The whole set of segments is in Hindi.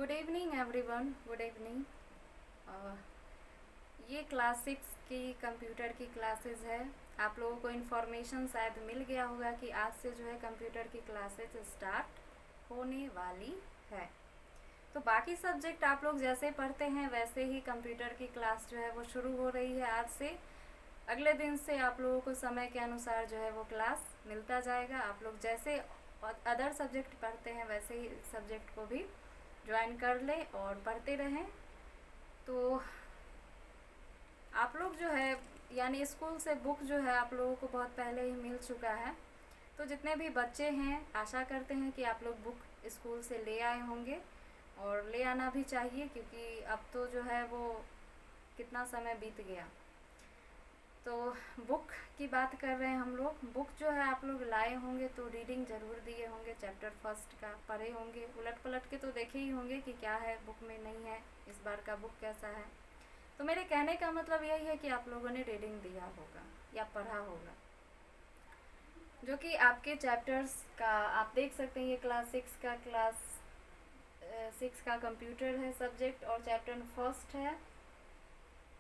Good evening everyone, good evening. ये क्लास 6 की कंप्यूटर की क्लासेस है। आप लोगों को इन्फॉर्मेशन शायद मिल गया होगा कि आज से जो है कंप्यूटर की क्लासेस स्टार्ट होने वाली है। तो बाकी सब्जेक्ट आप लोग जैसे पढ़ते हैं वैसे ही कंप्यूटर की क्लास जो है वो शुरू हो रही है आज से। अगले दिन से आप लोगों को समय के अनुसार जो है वो क्लास मिलता जाएगा। आप लोग जैसे अदर सब्जेक्ट पढ़ते हैं वैसे ही सब्जेक्ट को भी ज्वाइन कर लें और पढ़ते रहें। तो आप लोग जो है यानी स्कूल से बुक जो है आप लोगों को बहुत पहले ही मिल चुका है। तो जितने भी बच्चे हैं आशा करते हैं कि आप लोग बुक स्कूल से ले आए होंगे और ले आना भी चाहिए, क्योंकि अब तो जो है वो कितना समय बीत गया। तो बुक की बात कर रहे हैं हम लोग। बुक जो है आप लोग लाए होंगे तो रीडिंग ज़रूर दिए होंगे, चैप्टर फर्स्ट का पढ़े होंगे, उलट पलट के तो देखे ही होंगे कि क्या है बुक में, नहीं है इस बार का बुक कैसा है। तो मेरे कहने का मतलब यही है कि आप लोगों ने रीडिंग दिया होगा या पढ़ा होगा, जो कि आपके चैप्टर्स का आप देख सकते हैं। ये क्लास 6 का कंप्यूटर है सब्जेक्ट और चैप्टर फर्स्ट है।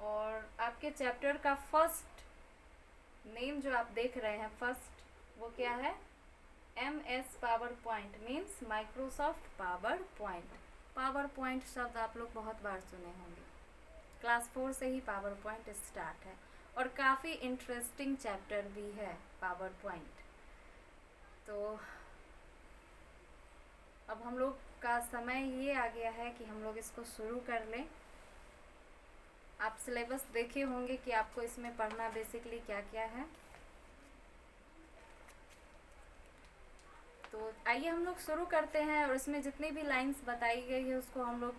और आपके चैप्टर का फर्स्ट नेम जो आप देख रहे हैं फर्स्ट, वो क्या है? MS power point means Microsoft power point. Power point शब्द आप लोग बहुत बार सुने होंगे। क्लास 4 से ही पावर पॉइंट स्टार्ट है और काफ़ी इंटरेस्टिंग चैप्टर भी है पावर पॉइंट। तो अब हम लोग का समय ये आ गया है कि हम लोग इसको शुरू कर लें। आप सिलेबस देखे होंगे कि आपको इसमें पढ़ना बेसिकली क्या क्या है। तो आइए हम लोग शुरू करते हैं और इसमें जितनी भी लाइंस बताई गई है उसको हम लोग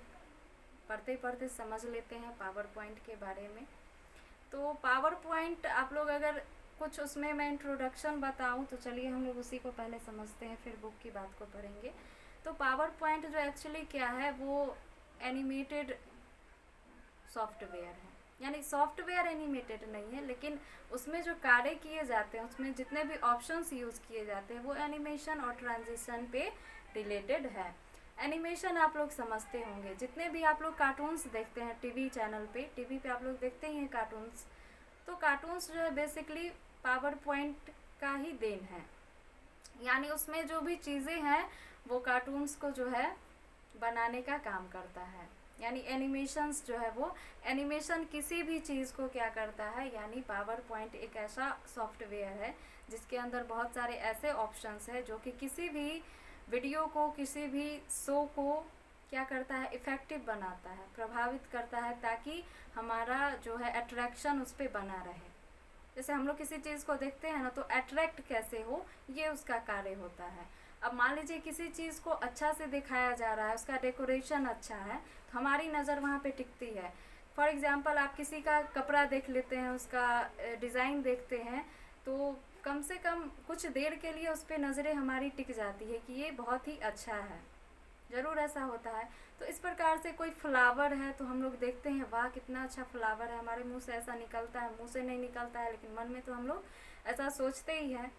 पढ़ते पढ़ते समझ लेते हैं पावर पॉइंट के बारे में। तो पावर पॉइंट आप लोग अगर कुछ उसमें मैं इंट्रोडक्शन बताऊं तो चलिए हम लोग उसी को पहले समझते हैं, फिर बुक की बात को पढ़ेंगे। तो पावर पॉइंट जो एक्चुअली क्या है, वो एनिमेटेड सॉफ्टवेयर है। यानी सॉफ्टवेयर एनिमेटेड नहीं है, लेकिन उसमें जो कार्य किए जाते हैं, उसमें जितने भी ऑप्शंस यूज़ किए जाते हैं वो एनिमेशन और ट्रांजिशन पे रिलेटेड है। एनिमेशन आप लोग समझते होंगे, जितने भी आप लोग कार्टून्स देखते हैं टीवी चैनल पे, टीवी पे आप लोग देखते ही हैं कार्टून्स। तो कार्टून्स जो है बेसिकली पावर पॉइंट का ही देन है। यानी उसमें जो भी चीज़ें हैं वो कार्टून्स को जो है बनाने का काम करता है। यानी एनिमेशंस जो है वो एनिमेशन किसी भी चीज़ को क्या करता है, यानी पावर पॉइंट एक ऐसा सॉफ्टवेयर है जिसके अंदर बहुत सारे ऐसे ऑप्शंस हैं जो कि किसी भी वीडियो को, किसी भी शो को क्या करता है, इफ़ेक्टिव बनाता है, प्रभावित करता है, ताकि हमारा जो है अट्रैक्शन उस पर बना रहे। जैसे हम लोग किसी चीज़ को देखते हैं ना, तो अट्रैक्ट कैसे हो, ये उसका कार्य होता है। अब मान लीजिए किसी चीज़ को अच्छा से दिखाया जा रहा है, उसका डेकोरेशन अच्छा है, तो हमारी नज़र वहाँ पे टिकती है। फॉर एग्ज़ाम्पल आप किसी का कपड़ा देख लेते हैं, उसका डिज़ाइन देखते हैं, तो कम से कम कुछ देर के लिए उस पर नज़रें हमारी टिक जाती है कि ये बहुत ही अच्छा है। ज़रूर ऐसा होता है। तो इस प्रकार से कोई फ्लावर है तो हम लोग देखते हैं, वाह कितना अच्छा फ्लावर है, हमारे मुंह से ऐसा निकलता है, मुंह से नहीं निकलता है लेकिन मन में तो हम लोग ऐसा सोचते ही हैं।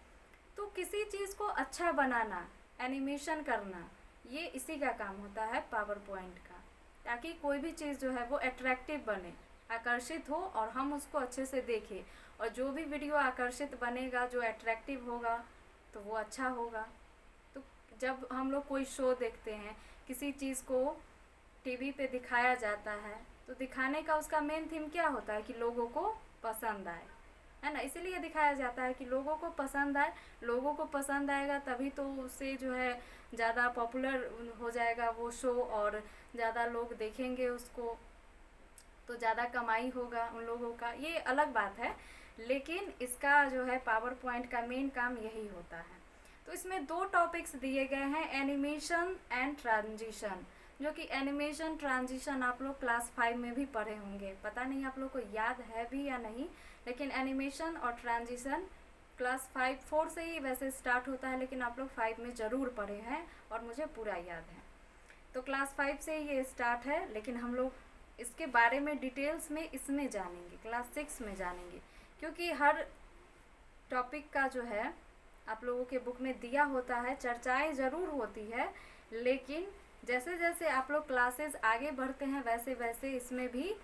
तो किसी चीज़ को अच्छा बनाना, एनिमेशन करना, ये इसी का काम होता है पावर पॉइंट का, ताकि कोई भी चीज़ जो है वो अट्रैक्टिव बने, आकर्षित हो और हम उसको अच्छे से देखें। और जो भी वीडियो आकर्षित बनेगा, जो अट्रैक्टिव होगा, तो वो अच्छा होगा। तो जब हम लोग कोई शो देखते हैं, किसी चीज़ को टीवी पे दिखाया जाता है, तो दिखाने का उसका मेन थीम क्या होता है कि लोगों को पसंद आए, है ना। इसीलिए दिखाया जाता है कि लोगों को पसंद आए। लोगों को पसंद आएगा तभी तो उससे जो है ज़्यादा पॉपुलर हो जाएगा वो शो, और ज़्यादा लोग देखेंगे उसको, तो ज़्यादा कमाई होगा उन लोगों का, ये अलग बात है। लेकिन इसका जो है पावर पॉइंट का मेन काम यही होता है। तो इसमें दो टॉपिक्स दिए गए हैं, एनिमेशन एंड ट्रांजिशन, जो कि एनिमेशन ट्रांजिशन आप लोग क्लास 5 में भी पढ़े होंगे। पता नहीं आप लोग को याद है भी या नहीं, लेकिन एनिमेशन और ट्रांजिशन क्लास 4 से ही वैसे स्टार्ट होता है, लेकिन आप लोग 5 में ज़रूर पढ़े हैं और मुझे पूरा याद है। तो क्लास 5 से ही ये स्टार्ट है, लेकिन हम लोग इसके बारे में डिटेल्स में इसमें जानेंगे, क्लास 6 में जानेंगे, क्योंकि हर टॉपिक का जो है आप लोगों के बुक में दिया होता है, चर्चाएं ज़रूर होती है, लेकिन जैसे जैसे आप लोग क्लासेस आगे बढ़ते हैं वैसे वैसे इसमें भी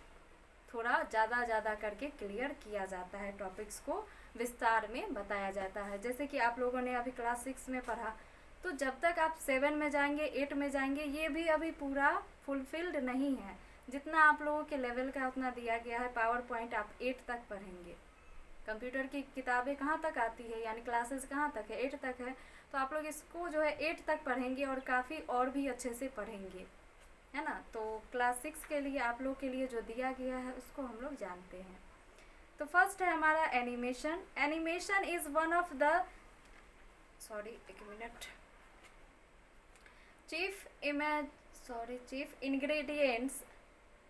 थोड़ा ज़्यादा करके क्लियर किया जाता है, टॉपिक्स को विस्तार में बताया जाता है। जैसे कि आप लोगों ने अभी क्लास 6 में पढ़ा, तो जब तक आप 7 में जाएंगे 8 में जाएंगे ये भी अभी पूरा फुलफिल्ड नहीं है। जितना आप लोगों के लेवल का उतना दिया गया है। पावर पॉइंट आप 8 तक पढ़ेंगे। कंप्यूटर की किताबें कहाँ तक आती है, यानी क्लासेस कहाँ तक है, 8 तक है। तो आप लोग इसको जो है 8 तक पढ़ेंगे और काफ़ी और भी अच्छे से पढ़ेंगे, है ना। तो क्लास 6 के लिए आप लोग के लिए जो दिया गया है उसको हम लोग जानते हैं। तो फर्स्ट है हमारा animation. Animation is one of the chief ingredients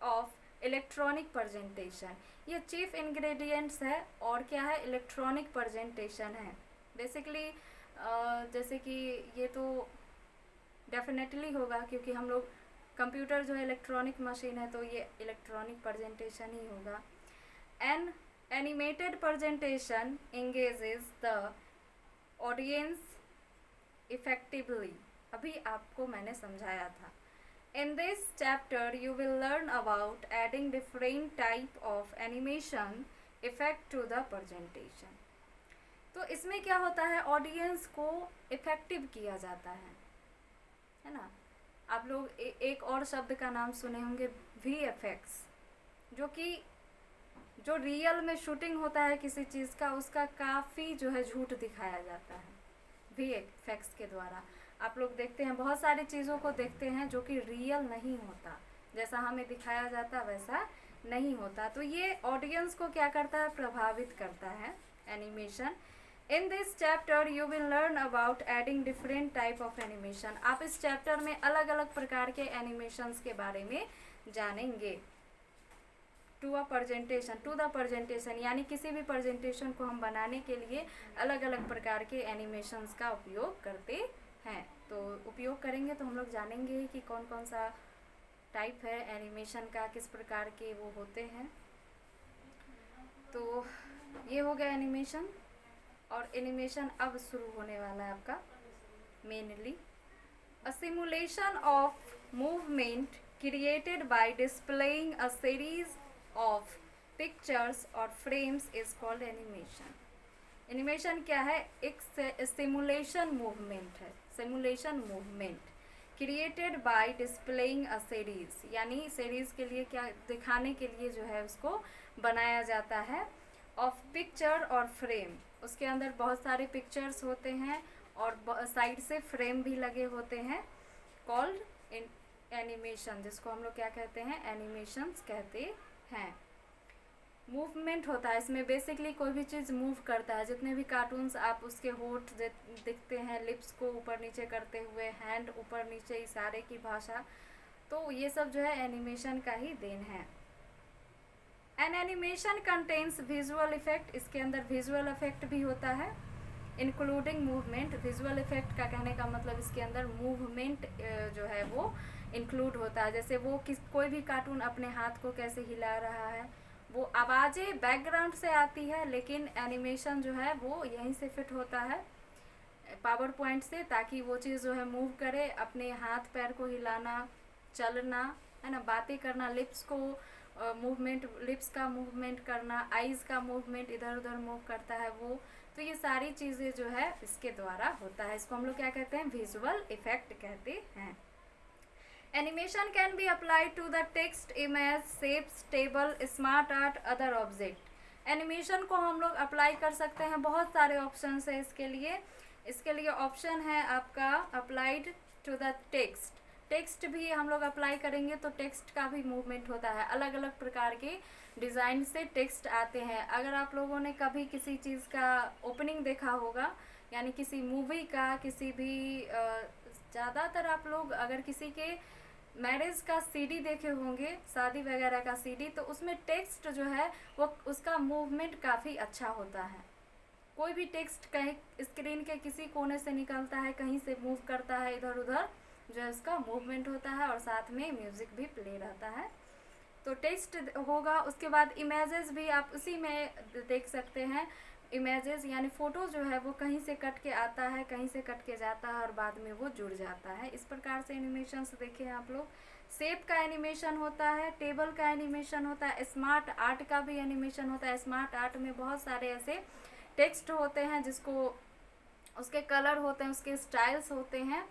of electronic presentation. ये चीफ इंग्रेडिएंट्स है और क्या है, इलेक्ट्रॉनिक प्रेजेंटेशन है बेसिकली। जैसे कि ये तो डेफिनेटली होगा क्योंकि हम लोग कंप्यूटर जो है इलेक्ट्रॉनिक मशीन है, तो ये इलेक्ट्रॉनिक प्रेजेंटेशन ही होगा। An animated presentation engages the audience effectively. अभी आपको मैंने समझाया था। In this chapter, you will learn about adding different type of animation effect to the presentation. तो इसमें क्या होता है, ऑडियंस को इफेक्टिव किया जाता है ना। आप लोग एक और शब्द का नाम सुने होंगे, VFX, जो कि जो रियल में शूटिंग होता है किसी चीज़ का, उसका काफ़ी जो है झूठ दिखाया जाता है VFX के द्वारा। आप लोग देखते हैं बहुत सारी चीज़ों को देखते हैं जो कि रियल नहीं होता, जैसा हमें दिखाया जाता वैसा नहीं होता। तो ये ऑडियंस को क्या करता है, प्रभावित करता है animation. In this chapter you will learn about adding different type of animation. आप इस चैप्टर में अलग अलग प्रकार के एनिमेशंस के बारे में जानेंगे। टू द प्रेजेंटेशन यानी किसी भी प्रेजेंटेशन को हम बनाने के लिए अलग अलग प्रकार के एनिमेशंस का उपयोग करते हैं। तो उपयोग करेंगे तो हम लोग जानेंगे कि कौन कौन सा टाइप है एनिमेशन का, किस प्रकार के वो होते हैं। तो ये हो गया एनिमेशन। और एनिमेशन अब शुरू होने वाला है आपका mainly. A simulation of movement created by displaying a series of pictures or frames is called animation. Animation क्या है, एक सिमुलेशन मूवमेंट है। Simulation movement created by displaying a series, यानी सीरीज के लिए क्या दिखाने के लिए जो है उसको बनाया जाता है। ऑफ पिक्चर और फ्रेम, उसके अंदर बहुत सारे पिक्चर्स होते हैं और साइड से फ्रेम भी लगे होते हैं। कॉल्ड एनिमेशन, जिसको हम लोग क्या कहते हैं, एनिमेशंस कहते हैं। मूवमेंट होता है इसमें, बेसिकली कोई भी चीज़ मूव करता है। जितने भी कार्टून्स आप उसके होठ दिखते हैं, लिप्स को ऊपर नीचे करते हुए, हैंड ऊपर नीचे, इशारे की भाषा, तो ये सब जो है एनिमेशन का ही देन है। N animation contains visual effect, इसके अंदर विजुअल इफेक्ट भी होता है इंक्लूडिंग मूवमेंट। विजुअल इफेक्ट का कहने का मतलब इसके अंदर मूवमेंट जो है वो इंक्लूड होता है। जैसे वो कोई भी कार्टून अपने हाथ को कैसे हिला रहा है, वो आवाज़ें बैकग्राउंड से आती है, लेकिन एनिमेशन जो है वो यहीं से फिट होता है पावर पॉइंट से, ताकि वो चीज़ जो है मूव करे, अपने हाथ पैर को हिलाना, चलना, है ना, बातें करना, लिप्स को मूवमेंट, लिप्स का मूवमेंट करना, आईज़ का मूवमेंट इधर उधर मूव करता है वो। तो ये सारी चीज़ें जो है इसके द्वारा होता है। इसको हम लोग क्या कहते हैं, विजुअल इफेक्ट कहते हैं। Animation can be applied to the text, image, shapes, table, smart art, other object. Animation को हम लोग अप्लाई कर सकते हैं, बहुत सारे ऑप्शन है इसके लिए। इसके लिए ऑप्शन है आपका applied to the text. Text भी हम लोग अप्लाई करेंगे तो टेक्स्ट का भी मूवमेंट होता है। अलग अलग प्रकार के डिज़ाइन से टेक्स्ट आते हैं। अगर आप लोगों ने कभी किसी चीज़ का ओपनिंग देखा होगा, यानी किसी मूवी का, किसी भी ज़्यादातर आप लोग अगर किसी के मैरिज का सीडी देखे होंगे, शादी वगैरह का सीडी, तो उसमें टेक्स्ट जो है वो उसका मूवमेंट काफ़ी अच्छा होता है। कोई भी टेक्स्ट कहीं स्क्रीन के किसी कोने से निकलता है, कहीं से मूव करता है इधर उधर, जो है उसका मूवमेंट होता है और साथ में म्यूज़िक भी प्ले रहता है। तो टेक्स्ट होगा। उसके बाद इमेजेस भी आप उसी में देख सकते हैं। इमेजेस यानी फ़ोटो जो है वो कहीं से कट के आता है, कहीं से कट के जाता है और बाद में वो जुड़ जाता है। इस प्रकार से एनिमेशंस देखें आप लोग। शेप का एनिमेशन होता है, टेबल का एनिमेशन होता है, स्मार्ट आर्ट का भी एनिमेशन होता है। स्मार्ट आर्ट में बहुत सारे ऐसे टेक्स्ट होते हैं जिसको उसके कलर होते हैं, उसके स्टाइल्स होते हैं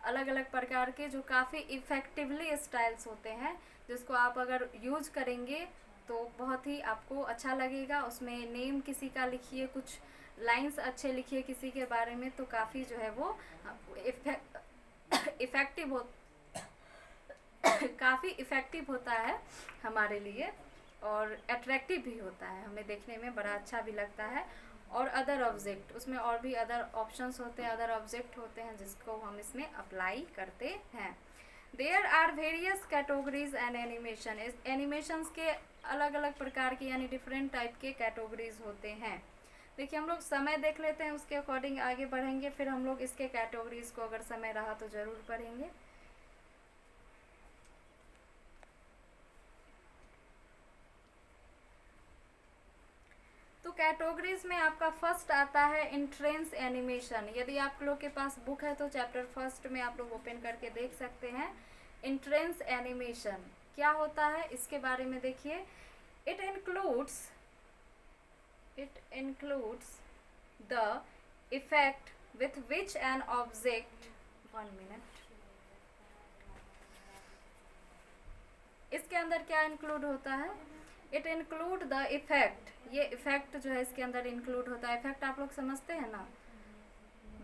अलग अलग प्रकार के, जो काफ़ी इफ़ेक्टिवली स्टाइल्स होते हैं, जिसको आप अगर यूज करेंगे तो बहुत ही आपको अच्छा लगेगा। उसमें नेम किसी का लिखिए, कुछ लाइंस अच्छे लिखिए किसी के बारे में, तो काफ़ी जो है वो इफ़ेक्टिव हो काफ़ी इफ़ेक्टिव होता है हमारे लिए और अट्रैक्टिव भी होता है, हमें देखने में बड़ा अच्छा भी लगता है। और अदर ऑब्जेक्ट, उसमें और भी अदर ऑप्शंस होते हैं, अदर ऑब्जेक्ट होते हैं जिसको हम इसमें अप्लाई करते हैं। There are various categories and animation. Animations के अलग अलग प्रकार के यानी डिफरेंट टाइप के कैटेगरीज होते हैं। देखिए हम लोग समय देख लेते हैं, उसके अकॉर्डिंग आगे बढ़ेंगे, फिर हम लोग इसके कैटेगरीज को अगर समय रहा तो ज़रूर पढ़ेंगे। तो कैटेगरीज में आपका फर्स्ट आता है इंट्रेंस एनिमेशन। यदि आप लोग के पास बुक है तो चैप्टर फर्स्ट में आप लोग ओपन करके देख सकते हैं। इंट्रेंस एनिमेशन क्या होता है इसके बारे में देखिए। It includes the effect with which an object, 1 minute, इसके अंदर क्या इंक्लूड होता है, इट इंक्लूड द इफेक्ट, ये इफेक्ट जो है इसके अंदर इंक्लूड होता है। इफेक्ट आप लोग समझते हैं ना,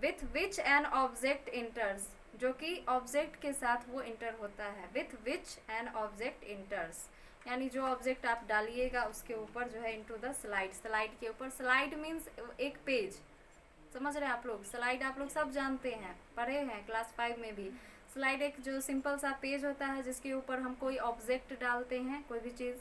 विथ विच एन ऑब्जेक्ट इंटर्स, जो कि ऑब्जेक्ट के साथ वो इंटर होता है। विथ विच एन ऑब्जेक्ट इंटर्स यानी जो ऑब्जेक्ट आप डालिएगा उसके ऊपर जो है इनटू द स्लाइड, स्लाइड के ऊपर, स्लाइड मीन्स एक पेज, समझ रहे हैं आप लोग। स्लाइड आप लोग सब जानते हैं, पढ़े हैं क्लास 5 में भी। स्लाइड एक जो सिंपल सा पेज होता है जिसके ऊपर हम कोई ऑब्जेक्ट डालते हैं, कोई भी चीज़,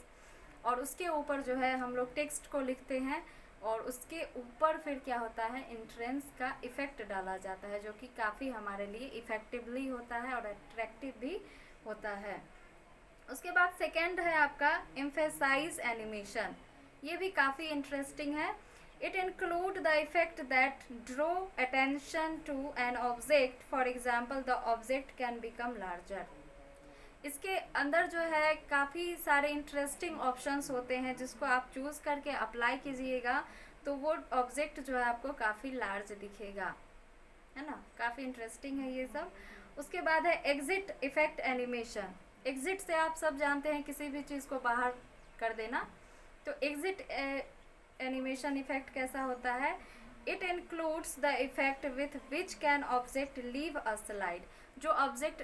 और उसके ऊपर जो है हम लोग टेक्स्ट को लिखते हैं और उसके ऊपर फिर क्या होता है, इंट्रेंस का इफ़ेक्ट डाला जाता है, जो कि काफ़ी हमारे लिए इफ़ेक्टिवली होता है और अट्रैक्टिव भी होता है। उसके बाद सेकेंड है आपका एम्फेसाइज एनिमेशन। ये भी काफ़ी इंटरेस्टिंग है। It include the effect that draw attention to an object, for example the object can become larger. इसके अंदर जो है काफ़ी सारे इंटरेस्टिंग ऑप्शंस होते हैं जिसको आप चूज़ करके अप्लाई कीजिएगा तो वो ऑब्जेक्ट जो है आपको काफ़ी लार्ज दिखेगा, है ना। काफ़ी इंटरेस्टिंग है ये सब। उसके बाद है एग्जिट इफेक्ट एनिमेशन। एग्जिट से आप सब जानते हैं किसी भी चीज़ को बाहर कर देना, तो एग्जिट एनिमेशन इफेक्ट कैसा होता है, it includes the effect with which can object leave a slide, जो ऑब्जेक्ट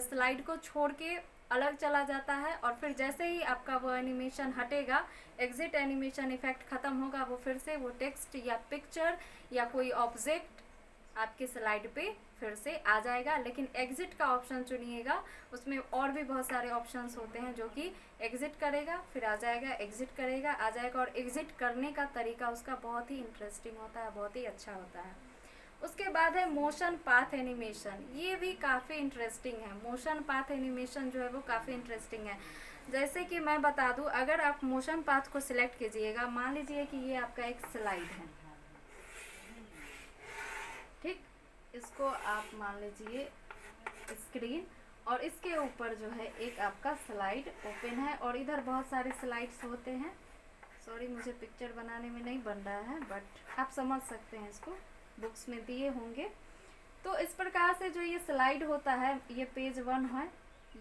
स्लाइड को छोड़ के अलग चला जाता है और फिर जैसे ही आपका वो एनिमेशन हटेगा, एग्जिट एनिमेशन इफेक्ट ख़त्म होगा, वो फिर से वो टेक्स्ट या पिक्चर या कोई ऑब्जेक्ट आपके स्लाइड पे फिर से आ जाएगा। लेकिन एग्जिट का ऑप्शन चुनिएगा, उसमें और भी बहुत सारे ऑप्शंस होते हैं जो कि एग्जिट करेगा फिर आ जाएगा, एग्जिट करेगा आ जाएगा, और एग्जिट करने का तरीका उसका बहुत ही इंटरेस्टिंग होता है, बहुत ही अच्छा होता है। उसके बाद है मोशन पाथ एनिमेशन। ये भी काफ़ी इंटरेस्टिंग है। मोशन पाथ एनिमेशन जो है वो काफ़ी इंटरेस्टिंग है। जैसे कि मैं बता दूं, अगर आप मोशन पाथ को सिलेक्ट कीजिएगा, मान लीजिए कि ये आपका एक स्लाइड है, ठीक, इसको आप मान लीजिए स्क्रीन, और इसके ऊपर जो है एक आपका स्लाइड ओपन है और इधर बहुत सारे स्लाइड्स होते हैं। सॉरी मुझे पिक्चर बनाने में नहीं बन रहा है, बट आप समझ सकते हैं, इसको बुक्स में दिए होंगे। तो इस प्रकार से जो ये स्लाइड होता है, ये पेज 1 है,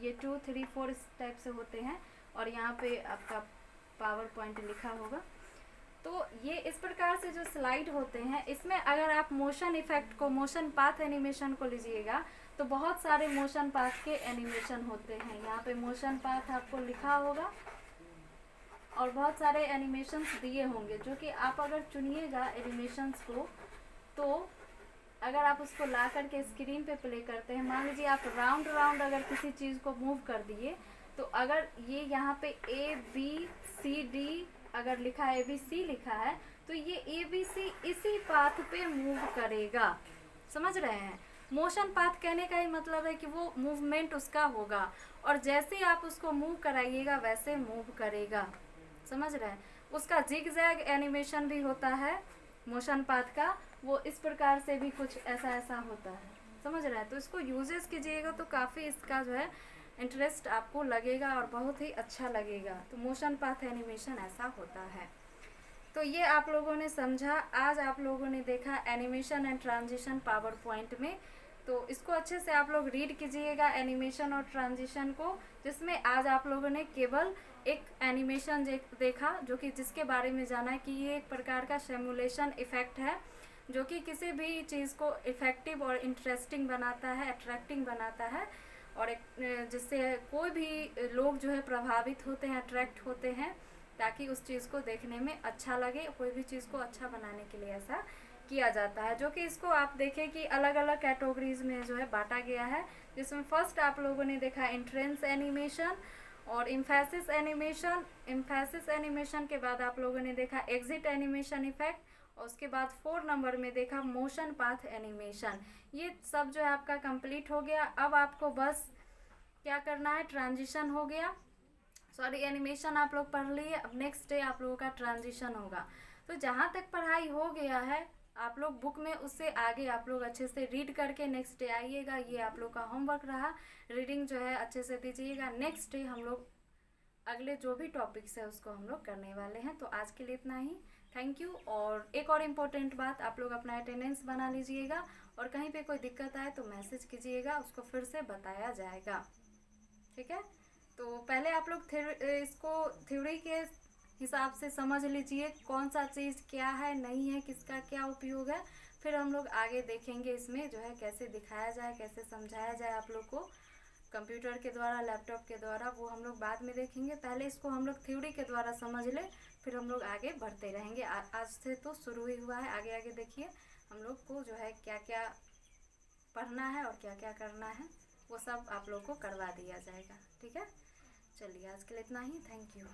ये 2, 3, 4 इस टाइप से होते हैं, और यहाँ पे आपका पावर पॉइंट लिखा होगा। तो ये इस प्रकार से जो स्लाइड होते हैं, इसमें अगर आप मोशन इफेक्ट को, मोशन पाथ एनिमेशन को लीजिएगा तो बहुत सारे मोशन पाथ के एनिमेशन होते हैं। यहाँ पे मोशन पाथ आपको लिखा होगा और बहुत सारे एनिमेशंस दिए होंगे, जो कि आप अगर चुनिएगा एनिमेशंस को, तो अगर आप उसको ला करके स्क्रीन पे प्ले करते हैं, मान लीजिए आप राउंड राउंड अगर किसी चीज़ को मूव कर दिए, तो अगर ये यहाँ पे ABCD अगर लिखा है, ABC लिखा है, तो ये ABC इसी पाथ पे मूव करेगा, समझ रहे हैं। मोशन पाथ कहने का ही मतलब है कि वो मूवमेंट उसका होगा, और जैसे आप उसको मूव कराइएगा वैसे मूव करेगा, समझ रहे हैं। उसका जिग जैग एनिमेशन भी होता है, मोशन पाथ का, वो इस प्रकार से भी कुछ ऐसा ऐसा होता है, समझ रहे हैं। तो इसको यूजेस कीजिएगा तो काफ़ी इसका जो है इंटरेस्ट आपको लगेगा और बहुत ही अच्छा लगेगा। तो मोशन पाथ एनिमेशन ऐसा होता है। तो ये आप लोगों ने समझा, आज आप लोगों ने देखा animation and transition power point में। तो इसको अच्छे से आप लोग रीड कीजिएगा एनिमेशन और ट्रांजिशन को, जिसमें आज आप लोगों ने केवल एक एनिमेशन देखा, जो कि जिसके बारे में जाना है कि ये एक प्रकार का सिमुलेशन इफ़ेक्ट है, जो कि किसी भी चीज़ को इफ़ेक्टिव और इंटरेस्टिंग बनाता है, अट्रैक्टिंग बनाता है, और एक जिससे कोई भी लोग जो है प्रभावित होते हैं, अट्रैक्ट होते हैं, ताकि उस चीज़ को देखने में अच्छा लगे। कोई भी चीज़ को अच्छा बनाने के लिए ऐसा किया जाता है, जो कि इसको आप देखें कि अलग अलग कैटेगरीज में जो है बांटा गया है, जिसमें फर्स्ट आप लोगों ने देखा एंट्रेंस एनिमेशन और इम्फेसिस एनिमेशन। इम्फेसिस एनिमेशन के बाद आप लोगों ने देखा एग्जिट एनिमेशन इफेक्ट, और उसके बाद 4 नंबर में देखा मोशन पाथ एनिमेशन। ये सब जो है आपका कंप्लीट हो गया। अब आपको बस क्या करना है, ट्रांजिशन हो गया, सॉरी एनिमेशन आप लोग पढ़ लिए। अब नेक्स्ट डे आप लोगों का ट्रांजिशन होगा। तो जहाँ तक पढ़ाई हो गया है आप लोग बुक में, उससे आगे आप लोग अच्छे से रीड करके नेक्स्ट डे आइएगा। ये आप लोग का होमवर्क रहा, रीडिंग जो है अच्छे से दीजिएगा। नेक्स्ट डे हम लोग अगले जो भी टॉपिक्स है उसको हम लोग करने वाले हैं। तो आज के लिए इतना ही, थैंक यू। और एक और इम्पोर्टेंट बात, आप लोग अपना अटेंडेंस बना लीजिएगा, और कहीं पे कोई दिक्कत आए तो मैसेज कीजिएगा, उसको फिर से बताया जाएगा, ठीक है। तो पहले आप लोग इसको थ्योरी के हिसाब से समझ लीजिए, कौन सा चीज़ क्या है, नहीं है, किसका क्या उपयोग है। फिर हम लोग आगे देखेंगे इसमें जो है कैसे दिखाया जाए, कैसे समझाया जाए आप लोग को कंप्यूटर के द्वारा, लैपटॉप के द्वारा, वो हम लोग बाद में देखेंगे। पहले इसको हम लोग थ्योरी के द्वारा समझ ले, फिर हम लोग आगे बढ़ते रहेंगे। आज से तो शुरू ही हुआ है, आगे आगे देखिए हम लोग को जो है क्या क्या पढ़ना है और क्या क्या करना है, वो सब आप लोग को करवा दिया जाएगा, ठीक है। चलिए आज के लिए इतना ही, थैंक यू।